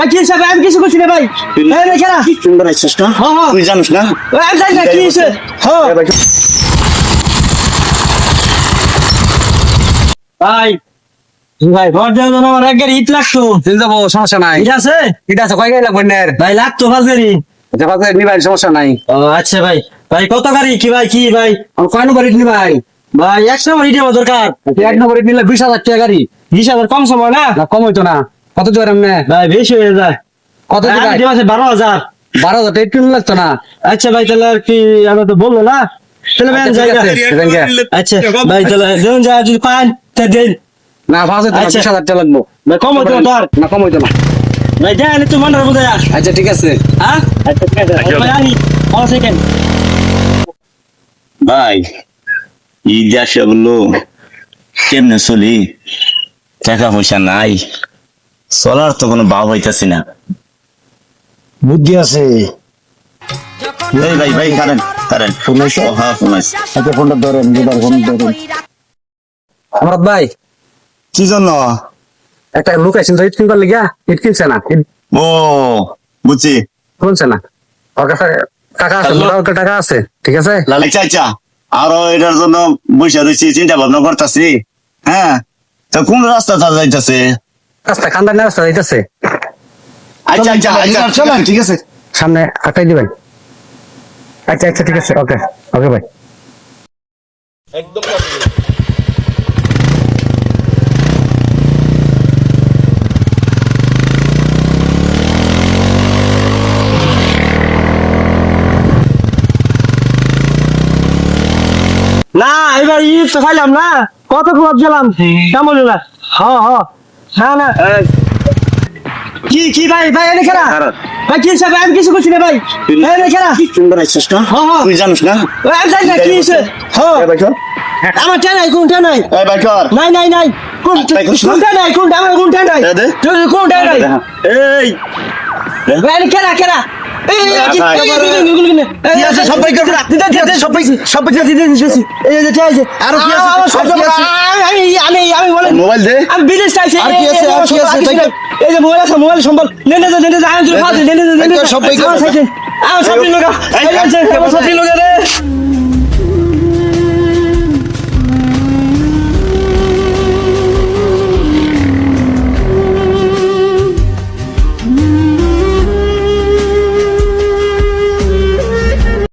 ভাই কি হিসাবে আমি কিছু করছি না ভাই এই রে খেলা কি সুন্দর আছিস না তুই জানিস না আমি জানি না কি হইছে হ্যাঁ ভাই ভাই ভোট দেওয়ার জন্য আমার এক গাড়ি ইট লাগতো চিন্তা করবো, সমস্যা নাই। ইট আছে ঠিক আছে, কয় গাড়ি লাগবে নের? ভাই লাগতো বাজারি আচ্ছা, কয় গাড়ি নিবাই, সমস্যা নাই। ও আচ্ছা ভাই ভাই কত গাড়ি কি ভাই কি ভাই আমার কয় নম্বর ইট নিবাই? ভাই 100 নম্বর ইট আমার দরকার এক নম্বর ইট নিলে 20,000 টাকা গাড়ি। 20,000 কম সময় না না, কম হইতো না। কত জোর এমনি? ভাই বেশি হয়ে যায় কত আমি জোর? দিবাছে 12,000 12,000 টাকা ইট কিনলে লাগতো না। আচ্ছা ভাই তাহলে আর কি আমরা তো বললো না তাহলে ভাই আচ্ছা, ঠিক আছে, সেখান থেকে। আচ্ছা ভাই তাহলে দেন যা যদি পান তা দেন না, পাঁচ হইতো না, আচ্ছা। 20,000 টাকা লাগবো। ভাই কম হতো না তোর না, কম হইতো না। ভাই দেন একটু মনে রাখবো দয়া আচ্ছা, ঠিক আছে। হ্যাঁ আচ্ছা ঠিক আছে ভাই আমি অন সেকেন্ড ভাই ঈদ আসে বললো কেমনে চলি টাকা পয়সা নাই চলার তো কোনো ভাব হইতাছি না বুদ্ধি আছে। এই ভাই ভাই কারেন কারেন শুনাইছো? হ্যাঁ শুনাইছি আচ্ছা, ফোনটা ধরেন, ফোন ধরেন। আমার ভাই, কি জন্য একটা লোক আছেন তো ইট কিনবার লিগা, ইট কিনছে না, ইট ও বুঝছি কিনছে না। ওর কাছে টাকা আছে, হ্যালো? মোটামুটি টাকা আছে, ঠিক আছে? আচ্ছা আচ্ছা আরো এটার জন্য বসে রয়েছি চিন্তা ভাবনা করতেছি হ্যাঁ তো কোন রাস্তাটা যাইতেছে রাস্তা খান্দার না, রাস্তা যাইতেছে আচ্ছা আচ্ছা আচ্ছা চলেন ঠিক আছে সামনে আটাই দিবেন। আচ্ছা আচ্ছা, ঠিক আছে, ওকে ওকে ভাই। না এবার ঈদ তো খাইলাম না কত খবর গেলাম কেমন না হ্যাঁ হ্যাঁ না না কি কি ভাই ভাই এনে খেলা ভাই কি হিসাবে আমি কিছু করছি না ভাই এই রে খেলা কি সুন্দর আছিস না হ্যাঁ। তুই জানিস না আমি জানি না কি হইছে হ্যাঁ এই বাইকর আমার ট্রেন নাই কোন ট্রেন নাই এই বাইকর নাই নাই নাই কোন ভাই, কৃষ্ণ। কোন ট্রেন নাই কোন আমার কোন ট্রেন নাই দে, দে। কোন ট্রেন নাই এই ভাই এনে খেলা খেলা এই আছে, সবাই করবে না। সব এই যে ঠিক আছে আরো কি আছে? সব আর কি আছে? আমি বলেন মোবাইল দে আমি বিদেশ চাইছি আর কি আছে? আর কি আছে? এই যে মোবাইল আছে মোবাইল সম্বল নে আমি তুই ফাতে নে সব বাইক আমার সব লোক রে